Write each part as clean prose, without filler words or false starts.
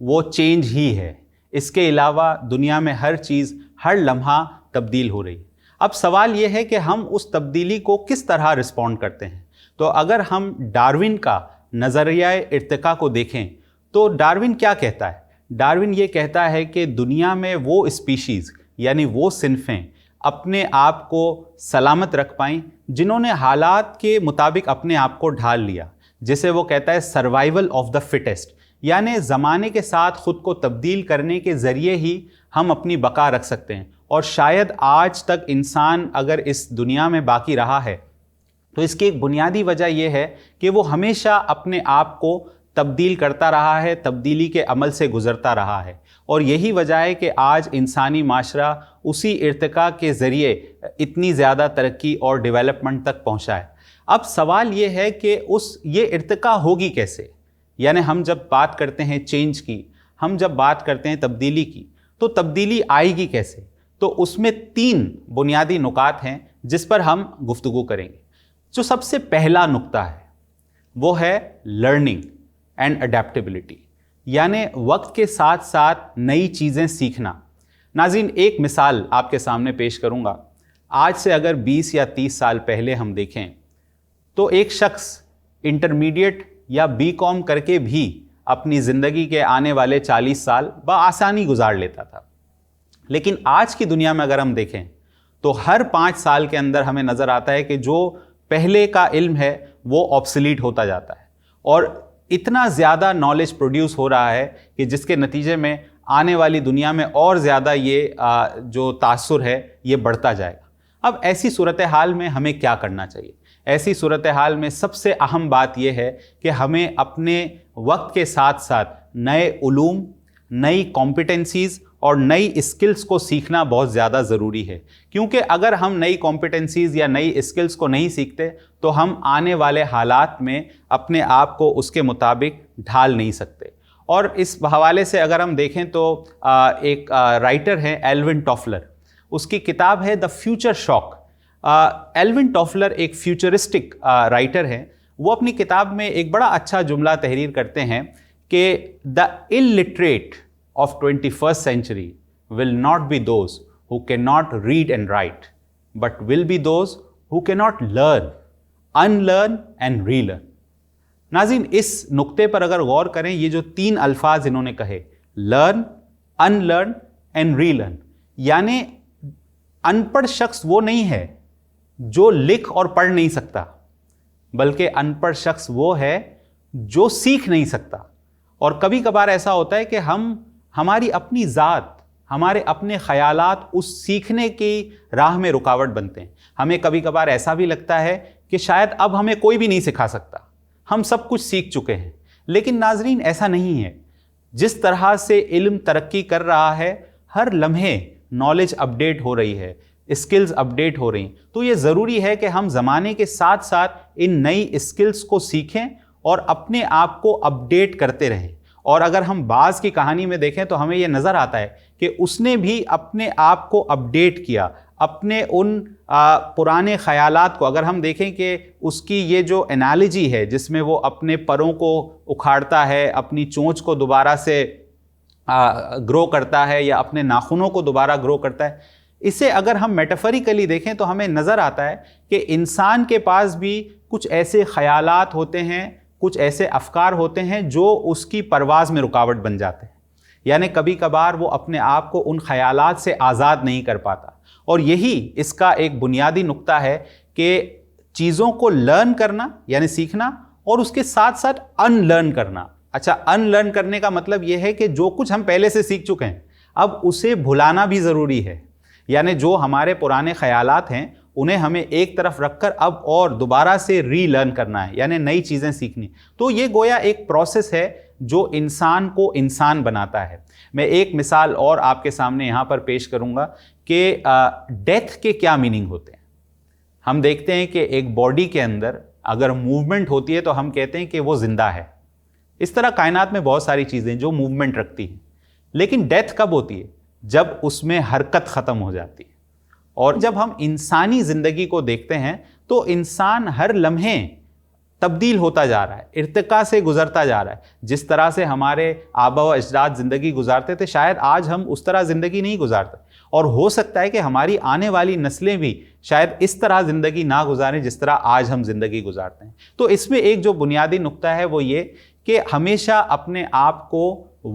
وہ چینج ہی ہے. اس کے علاوہ دنیا میں ہر چیز ہر لمحہ تبدیل ہو رہی ہے. اب سوال یہ ہے کہ ہم اس تبدیلی کو کس طرح رسپونڈ کرتے ہیں. تو اگر ہم ڈارون کا نظریہ ارتقاء کو دیکھیں تو ڈارون کیا کہتا ہے؟ ڈارون یہ کہتا ہے کہ دنیا میں وہ اسپیشیز یعنی وہ صنفیں اپنے آپ کو سلامت رکھ پائیں جنہوں نے حالات کے مطابق اپنے آپ کو ڈھال لیا، جسے وہ کہتا ہے سروائیول آف دا فٹسٹ، یعنی زمانے کے ساتھ خود کو تبدیل کرنے کے ذریعے ہی ہم اپنی بقا رکھ سکتے ہیں. اور شاید آج تک انسان اگر اس دنیا میں باقی رہا ہے تو اس کی ایک بنیادی وجہ یہ ہے کہ وہ ہمیشہ اپنے آپ کو تبدیل کرتا رہا ہے، تبدیلی کے عمل سے گزرتا رہا ہے. اور یہی وجہ ہے کہ آج انسانی معاشرہ اسی ارتقاء کے ذریعے اتنی زیادہ ترقی اور ڈیولپمنٹ تک پہنچا ہے. اب سوال یہ ہے کہ یہ ارتقاء ہوگی کیسے؟ یعنی ہم جب بات کرتے ہیں چینج کی، ہم جب بات کرتے ہیں تبدیلی کی، تو تبدیلی آئے گی کیسے؟ تو اس میں 3 بنیادی نکات ہیں جس پر ہم گفتگو کریں گے. جو سب سے پہلا نقطہ ہے وہ ہے لرننگ اینڈ اڈیپٹیبلٹی، یعنی وقت کے ساتھ ساتھ نئی چیزیں سیکھنا. ناظرین، ایک مثال آپ کے سامنے پیش کروں گا. آج سے اگر 20 یا 30 سال پہلے ہم دیکھیں تو ایک شخص انٹرمیڈیٹ یا بی کام کر کے بھی اپنی زندگی کے آنے والے 40 سال بآسانی گزار لیتا تھا. لیکن آج کی دنیا میں اگر ہم دیکھیں تو ہر 5 سال کے اندر ہمیں نظر آتا ہے کہ جو پہلے کا علم ہے وہ آبسلیٹ ہوتا جاتا ہے، اور اتنا زیادہ نالج پروڈیوس ہو رہا ہے کہ جس کے نتیجے میں آنے والی دنیا میں اور زیادہ یہ جو تاثر ہے یہ بڑھتا جائے گا. اب ایسی صورتحال میں ہمیں کیا کرنا چاہیے؟ ایسی صورتحال میں سب سے اہم بات یہ ہے کہ ہمیں اپنے وقت کے ساتھ ساتھ نئے علوم، نئی کمپیٹنسیز اور نئی اسکلز کو سیکھنا بہت زیادہ ضروری ہے. کیونکہ اگر ہم نئی کمپیٹنسیز یا نئی اسکلز کو نہیں سیکھتے تو ہم آنے والے حالات میں اپنے آپ کو اس کے مطابق ڈھال نہیں سکتے. اور اس حوالے سے اگر ہم دیکھیں تو ایک رائٹر ہے ایلون ٹافلر، اس کی کتاب ہے the future shock. Alvin Toffler ایک فیوچرسٹک رائٹر ہے. وہ اپنی کتاب میں ایک بڑا اچھا جملہ تحریر کرتے ہیں کہ دا illiterate of 21st century will not be those who cannot read and write, but will be those who cannot learn, unlearn and relearn. ناظرین، اس نقطے پر اگر غور کریں، یہ جو 3 الفاظ انہوں نے کہے، learn, unlearn and relearn، یعنی ان پڑھ شخص وہ نہیں ہے جو لکھ اور پڑھ نہیں سکتا، بلکہ ان پڑھ شخص وہ ہے جو سیکھ نہیں سکتا. اور کبھی کبھار ایسا ہوتا ہے کہ ہماری اپنی ذات، ہمارے اپنے خیالات اس سیکھنے کی راہ میں رکاوٹ بنتے ہیں. ہمیں کبھی کبھار ایسا بھی لگتا ہے کہ شاید اب ہمیں کوئی بھی نہیں سکھا سکتا، ہم سب کچھ سیکھ چکے ہیں. لیکن ناظرین، ایسا نہیں ہے. جس طرح سے علم ترقی کر رہا ہے، ہر لمحے نالج اپڈیٹ ہو رہی ہے، اسکلز اپڈیٹ ہو رہی ہیں، تو یہ ضروری ہے کہ ہم زمانے کے ساتھ ساتھ ان نئی اسکلز کو سیکھیں اور اپنے آپ کو اپڈیٹ کرتے رہیں. اور اگر ہم بعض کی کہانی میں دیکھیں تو ہمیں یہ نظر آتا ہے کہ اس نے بھی اپنے آپ کو اپڈیٹ کیا، اپنے ان پرانے خیالات کو. اگر ہم دیکھیں کہ اس کی یہ جو انالوجی ہے جس میں وہ اپنے پروں کو اکھاڑتا ہے، اپنی چونچ کو دوبارہ سے گرو کرتا ہے یا اپنے ناخنوں کو دوبارہ گرو کرتا ہے، اسے اگر ہم میٹافریکلی دیکھیں تو ہمیں نظر آتا ہے کہ انسان کے پاس بھی کچھ ایسے خیالات ہوتے ہیں، کچھ ایسے افکار ہوتے ہیں جو اس کی پرواز میں رکاوٹ بن جاتے ہیں. یعنی کبھی کبھار وہ اپنے آپ کو ان خیالات سے آزاد نہیں کر پاتا. اور یہی اس کا ایک بنیادی نقطہ ہے کہ چیزوں کو لرن کرنا یعنی سیکھنا، اور اس کے ساتھ ساتھ ان لرن کرنا. اچھا، ان لرن کرنے کا مطلب یہ ہے کہ جو کچھ ہم پہلے سے سیکھ چکے ہیں اب اسے بھلانا بھی ضروری ہے. یعنی جو ہمارے پرانے خیالات ہیں انہیں ہمیں ایک طرف رکھ کر اب اور دوبارہ سے ری لرن کرنا ہے، یعنی نئی چیزیں سیکھنی. تو یہ گویا ایک پروسیس ہے جو انسان کو انسان بناتا ہے. میں ایک مثال اور آپ کے سامنے یہاں پر پیش کروں گا کہ ڈیتھ کے کیا میننگ ہوتے ہیں. ہم دیکھتے ہیں کہ ایک باڈی کے اندر اگر موومنٹ ہوتی ہے تو ہم کہتے ہیں کہ وہ زندہ ہے. اس طرح کائنات میں بہت ساری چیزیں جو موومنٹ رکھتی ہیں. لیکن ڈیتھ کب ہوتی ہے؟ جب اس میں حرکت ختم ہو جاتی ہے. اور جب ہم انسانی زندگی کو دیکھتے ہیں تو انسان ہر لمحے تبدیل ہوتا جا رہا ہے، ارتقاء سے گزرتا جا رہا ہے۔ جس طرح سے ہمارے آبا و اجداد زندگی گزارتے تھے، شاید آج ہم اس طرح زندگی نہیں گزارتے، اور ہو سکتا ہے کہ ہماری آنے والی نسلیں بھی شاید اس طرح زندگی نہ گزاریں جس طرح آج ہم زندگی گزارتے ہیں۔ تو اس میں ایک جو بنیادی نقطہ ہے وہ یہ کہ ہمیشہ اپنے آپ کو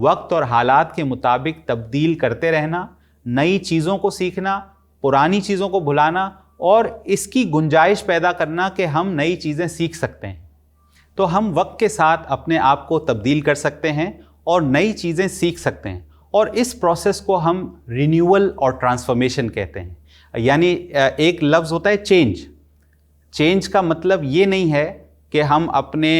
وقت اور حالات کے مطابق تبدیل کرتے رہنا، نئی چیزوں کو سیکھنا، پرانی چیزوں کو بھلانا، اور اس کی گنجائش پیدا کرنا کہ ہم نئی چیزیں سیکھ سکتے ہیں۔ تو ہم وقت کے ساتھ اپنے آپ کو تبدیل کر سکتے ہیں اور نئی چیزیں سیکھ سکتے ہیں، اور اس پروسیس کو ہم رینیول اور ٹرانسفارمیشن کہتے ہیں۔ یعنی ایک لفظ ہوتا ہے چینج۔ چینج کا مطلب یہ نہیں ہے کہ ہم اپنے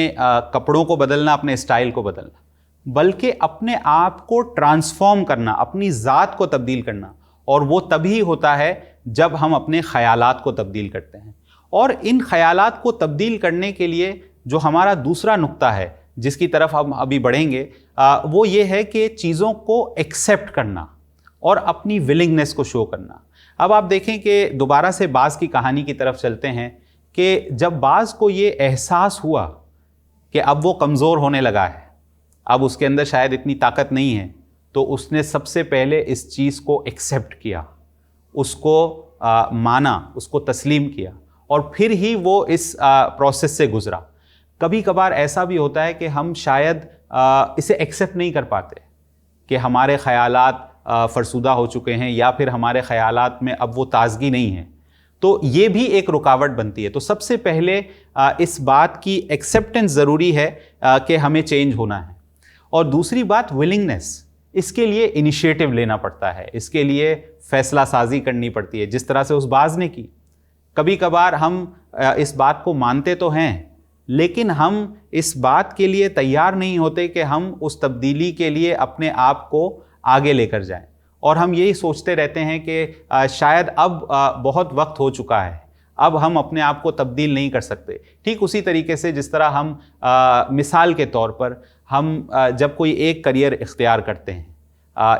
کپڑوں کو بدلنا، اپنے اسٹائل کو بدلنا، بلکہ اپنے آپ کو ٹرانسفارم کرنا، اپنی ذات کو تبدیل کرنا، اور وہ تبھی ہوتا ہے جب ہم اپنے خیالات کو تبدیل کرتے ہیں۔ اور ان خیالات کو تبدیل کرنے کے لیے جو ہمارا دوسرا نقطہ ہے جس کی طرف ہم ابھی بڑھیں گے، وہ یہ ہے کہ چیزوں کو ایکسیپٹ کرنا اور اپنی ولنگنس کو شو کرنا۔ اب آپ دیکھیں کہ دوبارہ سے باز کی کہانی کی طرف چلتے ہیں کہ جب باز کو یہ احساس ہوا کہ اب وہ کمزور ہونے لگا ہے، اب اس کے اندر شاید اتنی طاقت نہیں ہے، تو اس نے سب سے پہلے اس چیز کو ایکسیپٹ کیا، اس کو مانا، اس کو تسلیم کیا، اور پھر ہی وہ اس پروسیس سے گزرا۔ کبھی کبھار ایسا بھی ہوتا ہے کہ ہم شاید اسے ایکسیپٹ نہیں کر پاتے کہ ہمارے خیالات فرسودہ ہو چکے ہیں، یا پھر ہمارے خیالات میں اب وہ تازگی نہیں ہے، تو یہ بھی ایک رکاوٹ بنتی ہے۔ تو سب سے پہلے اس بات کی ایکسیپٹنس ضروری ہے کہ ہمیں چینج ہونا ہے۔ اور دوسری بات ولنگنس، اس کے لیے انیشیٹو لینا پڑتا ہے، اس کے لیے فیصلہ سازی کرنی پڑتی ہے، جس طرح سے اس باز نے کی۔ کبھی کبھار ہم اس بات کو مانتے تو ہیں، لیکن ہم اس بات کے لیے تیار نہیں ہوتے کہ ہم اس تبدیلی کے لیے اپنے آپ کو آگے لے کر جائیں، اور ہم یہی سوچتے رہتے ہیں کہ شاید اب بہت وقت ہو چکا ہے، اب ہم اپنے آپ کو تبدیل نہیں کر سکتے۔ ٹھیک اسی طریقے سے جس طرح ہم مثال کے طور پر ہم جب کوئی ایک کریئر اختیار کرتے ہیں،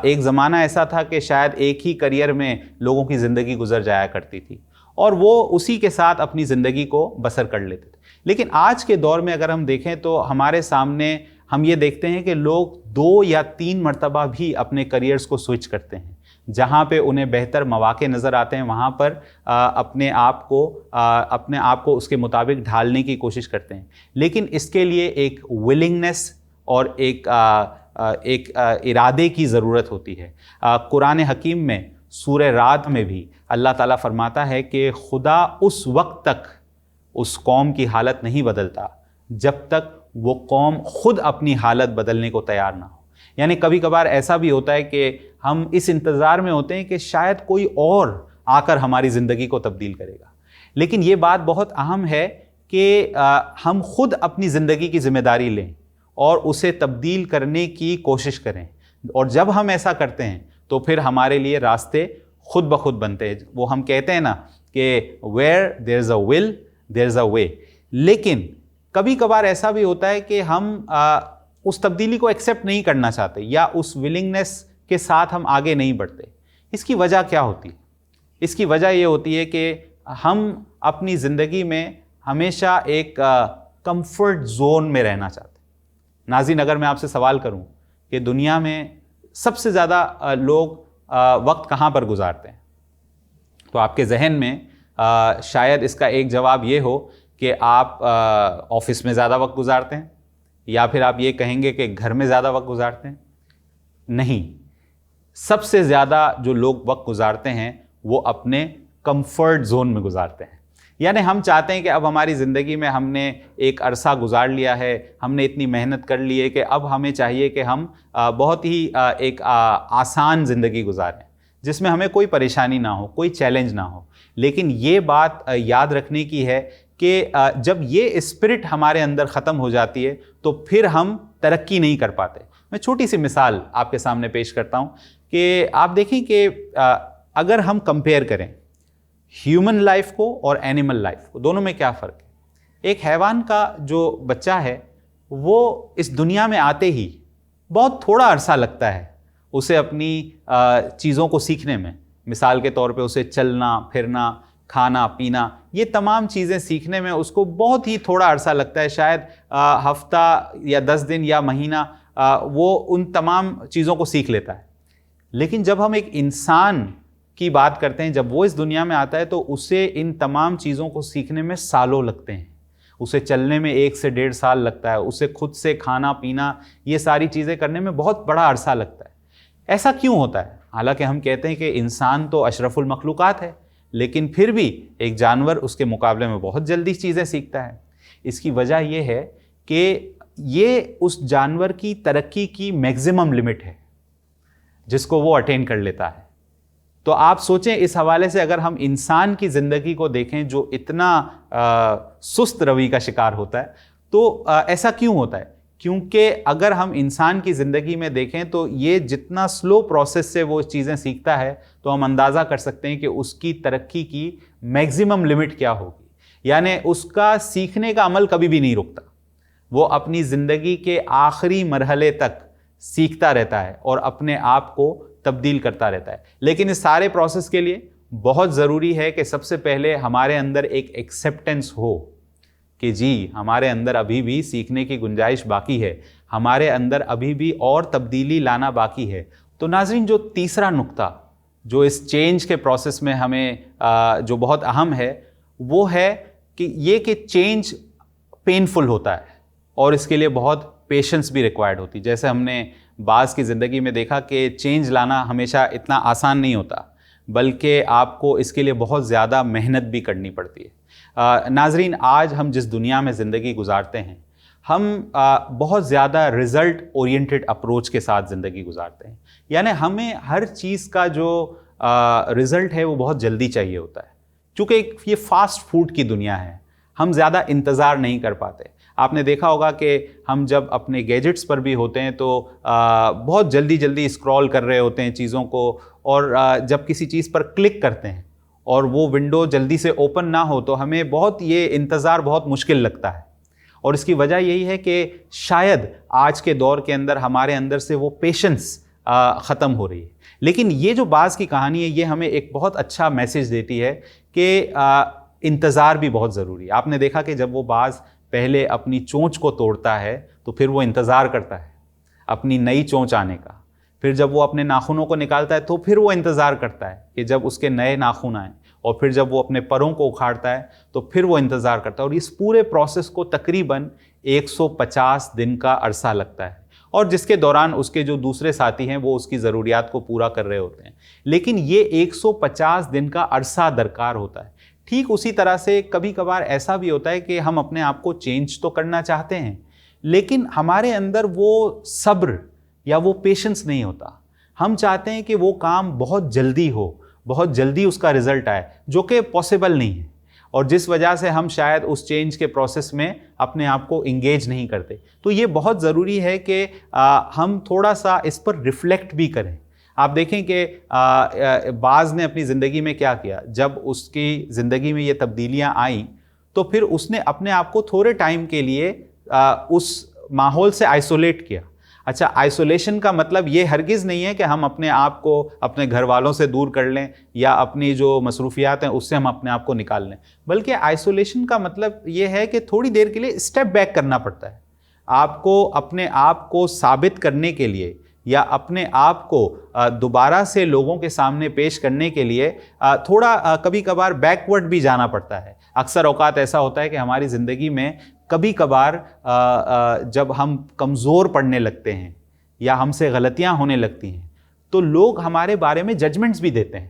ایک زمانہ ایسا تھا کہ شاید ایک ہی کریئر میں لوگوں کی زندگی گزر جایا کرتی تھی، اور وہ اسی کے ساتھ اپنی زندگی کو بسر کر لیتے تھے۔ لیکن آج کے دور میں اگر ہم دیکھیں تو ہمارے سامنے ہم یہ دیکھتے ہیں کہ لوگ 2 یا 3 مرتبہ بھی اپنے کریئرز کو سوئچ کرتے ہیں۔ جہاں پہ انہیں بہتر مواقع نظر آتے ہیں وہاں پر اپنے آپ کو اس کے مطابق ڈھالنے کی کوشش کرتے ہیں، لیکن اس کے لیے ایک ولنگنس اور ایک ارادے کی ضرورت ہوتی ہے۔ قرآن حکیم میں سورہ رعد میں بھی اللہ تعالیٰ فرماتا ہے کہ خدا اس وقت تک اس قوم کی حالت نہیں بدلتا جب تک وہ قوم خود اپنی حالت بدلنے کو تیار نہ ہو۔ یعنی کبھی کبھار ایسا بھی ہوتا ہے کہ ہم اس انتظار میں ہوتے ہیں کہ شاید کوئی اور آ کر ہماری زندگی کو تبدیل کرے گا، لیکن یہ بات بہت اہم ہے کہ ہم خود اپنی زندگی کی ذمہ داری لیں اور اسے تبدیل کرنے کی کوشش کریں، اور جب ہم ایسا کرتے ہیں تو پھر ہمارے لیے راستے خود بخود بنتے ہیں۔ وہ ہم کہتے ہیں نا کہ where there's a will there's a way۔ لیکن کبھی کبھار ایسا بھی ہوتا ہے کہ ہم اس تبدیلی کو ایکسیپٹ نہیں کرنا چاہتے، یا اس ولنگنس کے ساتھ ہم آگے نہیں بڑھتے۔ اس کی وجہ کیا ہوتی ہے؟ اس کی وجہ یہ ہوتی ہے کہ ہم اپنی زندگی میں ہمیشہ ایک کمفرٹ زون میں رہنا چاہتے ہیں۔ ناظرین، اگر میں آپ سے سوال کروں کہ دنیا میں سب سے زیادہ لوگ وقت کہاں پر گزارتے ہیں، تو آپ کے ذہن میں شاید اس کا ایک جواب یہ ہو کہ آپ آفس میں زیادہ وقت گزارتے ہیں، یا پھر آپ یہ کہیں گے کہ گھر میں زیادہ وقت گزارتے ہیں۔ نہیں، سب سے زیادہ جو لوگ وقت گزارتے ہیں وہ اپنے کمفرٹ زون میں گزارتے ہیں۔ یعنی ہم چاہتے ہیں کہ اب ہماری زندگی میں ہم نے ایک عرصہ گزار لیا ہے، ہم نے اتنی محنت کر لی ہے کہ اب ہمیں چاہیے کہ ہم بہت ہی ایک آسان زندگی گزاریں جس میں ہمیں کوئی پریشانی نہ ہو، کوئی چیلنج نہ ہو۔ لیکن یہ بات یاد رکھنے کی ہے کہ جب یہ اسپرٹ ہمارے اندر ختم ہو جاتی ہے تو پھر ہم ترقی نہیں کر پاتے۔ میں چھوٹی سی مثال آپ کے سامنے پیش کرتا ہوں کہ آپ دیکھیں کہ اگر ہم کمپیئر کریں ہیومن لائف کو اور اینیمل لائف کو، دونوں میں کیا فرق ہے؟ ایک حیوان کا جو بچہ ہے وہ اس دنیا میں آتے ہی بہت تھوڑا عرصہ لگتا ہے اسے اپنی چیزوں کو سیکھنے میں۔ مثال کے طور پہ اسے چلنا پھرنا، کھانا پینا، یہ تمام چیزیں سیکھنے میں اس کو بہت ہی تھوڑا عرصہ لگتا ہے، شاید ہفتہ یا 10 دن یا مہینہ وہ ان تمام چیزوں کو سیکھ لیتا ہے. لیکن جب ہم ایک انسان کی بات کرتے ہیں، جب وہ اس دنیا میں آتا ہے تو اسے ان تمام چیزوں کو سیکھنے میں سالوں لگتے ہیں. اسے چلنے میں 1 سے 1.5 سال لگتا ہے، اسے خود سے کھانا پینا یہ ساری چیزیں کرنے میں بہت بڑا عرصہ لگتا ہے. ایسا کیوں ہوتا ہے؟ حالانکہ ہم کہتے ہیں کہ انسان تو اشرف المخلوقات ہے، لیکن پھر بھی ایک جانور اس کے مقابلے میں بہت جلدی چیزیں سیکھتا ہے. اس کی وجہ یہ ہے کہ یہ اس جانور کی ترقی کی میگزیمم لمٹ ہے جس کو وہ اٹین کر لیتا ہے. تو آپ سوچیں اس حوالے سے اگر ہم انسان کی زندگی کو دیکھیں جو اتنا سست روی کا شکار ہوتا ہے، تو ایسا کیوں ہوتا ہے؟ کیونکہ اگر ہم انسان کی زندگی میں دیکھیں تو یہ جتنا سلو پروسیس سے وہ چیزیں سیکھتا ہے تو ہم اندازہ کر سکتے ہیں کہ اس کی ترقی کی میگزیمم لمٹ کیا ہوگی. یعنی اس کا سیکھنے کا عمل کبھی بھی نہیں رکتا، وہ اپنی زندگی کے آخری مرحلے تک سیکھتا رہتا ہے اور اپنے آپ کو تبدیل کرتا رہتا ہے. لیکن اس سارے پروسیس کے لیے بہت ضروری ہے کہ سب سے پہلے ہمارے اندر ایک ایکسیپٹنس ہو کہ جی ہمارے اندر ابھی بھی سیکھنے کی گنجائش باقی ہے، ہمارے اندر ابھی بھی اور تبدیلی لانا باقی ہے. تو ناظرین، جو تیسرا نقطہ جو اس چینج کے پروسیس میں ہمیں جو بہت اہم ہے وہ ہے کہ یہ کہ چینج پینفل ہوتا ہے اور اس کے لیے بہت پیشنس بھی ریکوائرڈ ہوتی. جیسے ہم نے بعض کی زندگی میں دیکھا کہ چینج لانا ہمیشہ اتنا آسان نہیں ہوتا، بلکہ آپ کو اس کے لیے بہت زیادہ محنت بھی کرنی پڑتی ہے. ناظرین، آج ہم جس دنیا میں زندگی گزارتے ہیں، ہم بہت زیادہ رزلٹ اورینٹڈ اپروچ کے ساتھ زندگی گزارتے ہیں. یعنی ہمیں ہر چیز کا جو رزلٹ ہے وہ بہت جلدی چاہیے ہوتا ہے. چونکہ یہ فاسٹ فوڈ کی دنیا ہے، ہم زیادہ انتظار نہیں کر پاتے. آپ نے دیکھا ہوگا کہ ہم جب اپنے گیجٹس پر بھی ہوتے ہیں تو بہت جلدی اسکرول کر رہے ہوتے ہیں چیزوں کو، اور جب کسی چیز پر کلک کرتے ہیں اور وہ ونڈو جلدی سے اوپن نہ ہو تو ہمیں بہت یہ انتظار بہت مشکل لگتا ہے. اور اس کی وجہ یہی ہے کہ شاید آج کے دور کے اندر ہمارے اندر سے وہ پیشنس ختم ہو رہی ہے. لیکن یہ جو باز کی کہانی ہے یہ ہمیں ایک بہت اچھا میسیج دیتی ہے کہ انتظار بھی بہت ضروری ہے. آپ نے دیکھا کہ جب وہ باز پہلے اپنی چونچ کو توڑتا ہے تو پھر وہ انتظار کرتا ہے اپنی نئی چونچ آنے کا. پھر جب وہ اپنے ناخنوں کو نکالتا ہے تو پھر وہ انتظار کرتا ہے کہ جب اس کے نئے ناخن آئیں. اور پھر جب وہ اپنے پروں کو اکھاڑتا ہے تو پھر وہ انتظار کرتا ہے. اور اس پورے پروسیس کو تقریباً 150 دن کا عرصہ لگتا ہے، اور جس کے دوران اس کے جو دوسرے ساتھی ہیں وہ اس کی ضروریات کو پورا کر رہے ہوتے ہیں. لیکن یہ 150 دن کا عرصہ درکار ہوتا ہے. ٹھیک اسی طرح سے کبھی کبھار ایسا بھی ہوتا ہے کہ ہم اپنے آپ کو چینج تو کرنا چاہتے ہیں لیکن ہمارے اندر وہ صبر یا وہ پیشنس نہیں ہوتا. ہم چاہتے ہیں کہ وہ کام بہت جلدی ہو، بہت جلدی اس کا رزلٹ آئے، جو کہ پاسبل نہیں ہے، اور جس وجہ سے ہم شاید اس چینج کے پروسیس میں اپنے آپ کو انگیج نہیں کرتے. تو یہ بہت ضروری ہے کہ ہم تھوڑا سا اس پر ریفلیکٹ بھی کریں. آپ دیکھیں کہ باز نے اپنی زندگی میں کیا کیا. جب اس کی زندگی میں یہ تبدیلیاں آئیں تو پھر اس نے اپنے آپ کو تھوڑے ٹائم کے لیے اس ماحول سے آئسولیٹ کیا. اچھا، آئسولیشن کا مطلب یہ ہرگز نہیں ہے کہ ہم اپنے آپ کو اپنے گھر والوں سے دور کر لیں یا اپنی جو مصروفیات ہیں اس سے ہم اپنے آپ کو نکال لیں، بلکہ آئسولیشن کا مطلب یہ ہے کہ تھوڑی دیر کے لیے اسٹیپ بیک کرنا پڑتا ہے. آپ کو اپنے آپ کو ثابت کرنے کے لیے یا اپنے آپ کو دوبارہ سے لوگوں کے سامنے پیش کرنے کے لیے تھوڑا کبھی کبھار بیکورڈ بھی جانا پڑتا ہے. اکثر اوقات ایسا ہوتا ہے کہ ہماری زندگی میں کبھی کبھار جب ہم کمزور پڑنے لگتے ہیں یا ہم سے غلطیاں ہونے لگتی ہیں تو لوگ ہمارے بارے میں ججمنٹس بھی دیتے ہیں.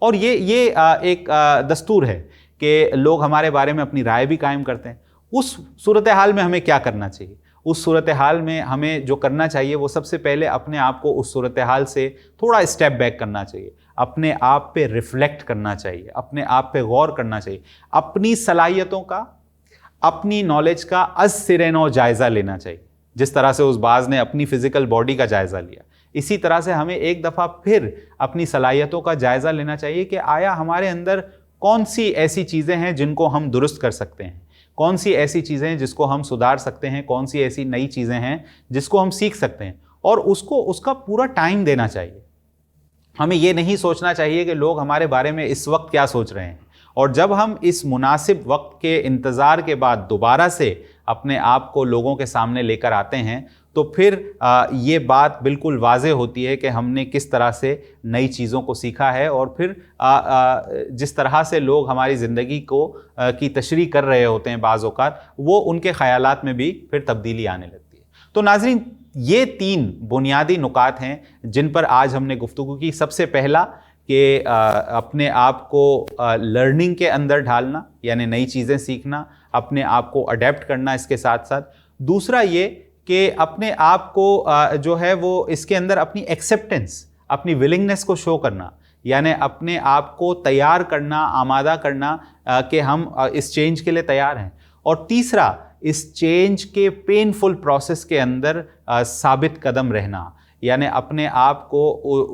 اور یہ ایک دستور ہے کہ لوگ ہمارے بارے میں اپنی رائے بھی قائم کرتے ہیں. اس صورتحال میں ہمیں کیا کرنا چاہیے؟ اس صورتحال میں ہمیں جو کرنا چاہیے وہ سب سے پہلے اپنے آپ کو اس صورتحال سے تھوڑا اسٹیپ بیک کرنا چاہیے، اپنے آپ پہ ریفلیکٹ کرنا چاہیے، اپنے آپ پہ غور کرنا چاہیے، اپنی صلاحیتوں کا، اپنی نالج کا از سر نو جائزہ لینا چاہیے. جس طرح سے اس باز نے اپنی فزیکل باڈی کا جائزہ لیا، اسی طرح سے ہمیں ایک دفعہ پھر اپنی صلاحیتوں کا جائزہ لینا چاہیے کہ آیا ہمارے اندر کون سی ایسی چیزیں ہیں جن کو ہم درست کر سکتے ہیں، کون سی ایسی چیزیں ہیں جس کو ہم سدھار سکتے ہیں، کون سی ایسی نئی چیزیں ہیں جس کو ہم سیکھ سکتے ہیں، اور اس کا پورا ٹائم دینا چاہیے. ہمیں یہ نہیں سوچنا چاہیے کہ لوگ ہمارے بارے میں اس وقت کیا سوچ رہے ہیں اور جب ہم اس مناسب وقت کے انتظار کے بعد دوبارہ سے اپنے آپ کو لوگوں کے سامنے لے کر آتے ہیں تو پھر یہ بات بالکل واضح ہوتی ہے کہ ہم نے کس طرح سے نئی چیزوں کو سیکھا ہے، اور پھر جس طرح سے لوگ ہماری زندگی کی تشریح کر رہے ہوتے ہیں بعض اوقات، وہ ان کے خیالات میں بھی پھر تبدیلی آنے لگتی ہے۔ تو ناظرین، یہ 3 بنیادی نکات ہیں جن پر آج ہم نے گفتگو کی۔ سب سے پہلا کہ اپنے آپ کو لرننگ کے اندر ڈھالنا، یعنی نئی چیزیں سیکھنا، اپنے آپ کو اڈیپٹ کرنا اس کے ساتھ ساتھ۔ دوسرا یہ کہ اپنے آپ کو جو ہے وہ اس کے اندر اپنی ایکسیپٹنس، اپنی ولنگنس کو شو کرنا، یعنی اپنے آپ کو تیار کرنا، آمادہ کرنا کہ ہم اس چینج کے لیے تیار ہیں۔ اور تیسرا، اس چینج کے پینفل پروسیس کے اندر ثابت قدم رہنا، یعنی اپنے آپ کو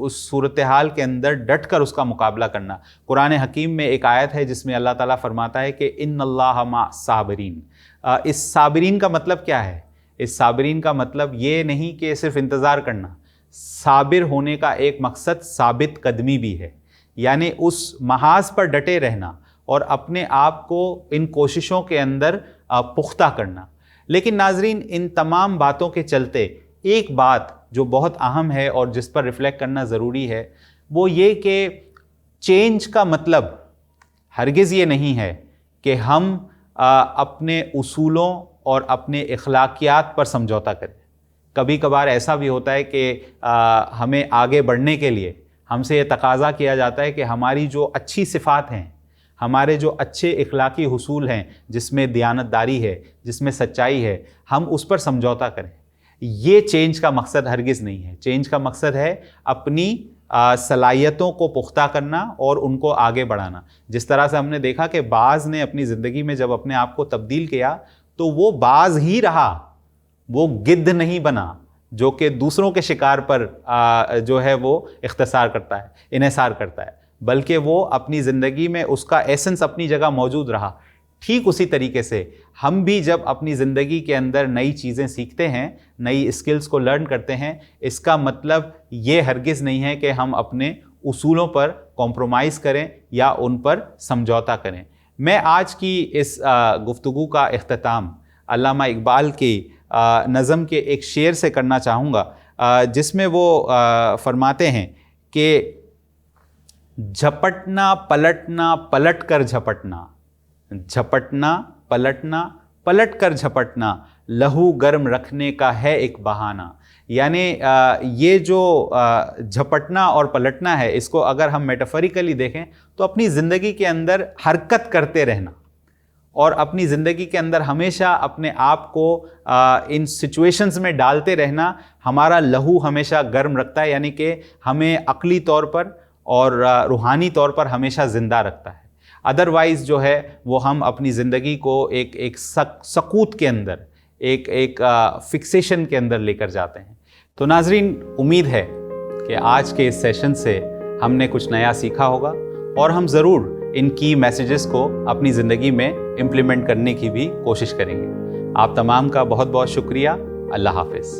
اس صورتحال کے اندر ڈٹ کر اس کا مقابلہ کرنا۔ قرآن حکیم میں ایک آیت ہے جس میں اللہ تعالیٰ فرماتا ہے کہ ان اللہ مع صابرین۔ اس صابرین کا مطلب کیا ہے؟ اس صابرین کا مطلب یہ نہیں کہ صرف انتظار کرنا۔ صابر ہونے کا ایک مقصد ثابت قدمی بھی ہے، یعنی اس محاذ پر ڈٹے رہنا اور اپنے آپ کو ان کوششوں کے اندر پختہ کرنا۔ لیکن ناظرین، ان تمام باتوں کے چلتے ایک بات جو بہت اہم ہے اور جس پر ریفلیکٹ کرنا ضروری ہے، وہ یہ کہ چینج کا مطلب ہرگز یہ نہیں ہے کہ ہم اپنے اصولوں اور اپنے اخلاقیات پر سمجھوتا کریں۔ کبھی کبھار ایسا بھی ہوتا ہے کہ ہمیں آگے بڑھنے کے لیے ہم سے یہ تقاضا کیا جاتا ہے کہ ہماری جو اچھی صفات ہیں، ہمارے جو اچھے اخلاقی حصول ہیں، جس میں دیانتداری ہے، جس میں سچائی ہے، ہم اس پر سمجھوتا کریں۔ یہ چینج کا مقصد ہرگز نہیں ہے۔ چینج کا مقصد ہے اپنی صلاحیتوں کو پختہ کرنا اور ان کو آگے بڑھانا۔ جس طرح سے ہم نے دیکھا کہ بعض نے اپنی زندگی میں جب اپنے آپ کو تبدیل کیا تو وہ بعض ہی رہا، وہ گدھ نہیں بنا جو کہ دوسروں کے شکار پر جو ہے وہ اختصار کرتا ہے، انحصار کرتا ہے، بلکہ وہ اپنی زندگی میں اس کا ایسنس اپنی جگہ موجود رہا۔ ٹھیک اسی طریقے سے ہم بھی جب اپنی زندگی کے اندر نئی چیزیں سیکھتے ہیں، نئی اسکلز کو لرن کرتے ہیں، اس کا مطلب یہ ہرگز نہیں ہے کہ ہم اپنے اصولوں پر کمپرومائز کریں یا ان پر سمجھوتا کریں۔ میں آج کی اس گفتگو کا اختتام علامہ اقبال کی نظم کے ایک شعر سے کرنا چاہوں گا، جس میں وہ فرماتے ہیں کہ جھپٹنا پلٹنا پلٹ کر جھپٹنا، جھپٹنا پلٹنا پلٹ کر جھپٹنا، لہو گرم رکھنے کا ہے ایک بہانہ۔ یعنی یہ جو جھپٹنا اور پلٹنا ہے، اس کو اگر ہم میٹافوریکلی دیکھیں تو اپنی زندگی کے اندر حرکت کرتے رہنا اور اپنی زندگی کے اندر ہمیشہ اپنے آپ کو ان سچویشنز میں ڈالتے رہنا ہمارا لہو ہمیشہ گرم رکھتا ہے، یعنی کہ ہمیں عقلی طور پر اور روحانی طور پر ہمیشہ زندہ رکھتا ہے۔ ادروائز جو ہے وہ ہم اپنی زندگی کو ایک سقوط کے اندر، ایک فکسیشن کے اندر لے کر جاتے ہیں۔ تو ناظرین، امید ہے کہ آج کے اس سیشن سے ہم نے کچھ نیا سیکھا ہوگا اور ہم ضرور ان کی میسیجز کو اپنی زندگی میں امپلیمنٹ کرنے کی بھی کوشش کریں گے۔ آپ تمام کا بہت بہت شکریہ۔ اللہ حافظ۔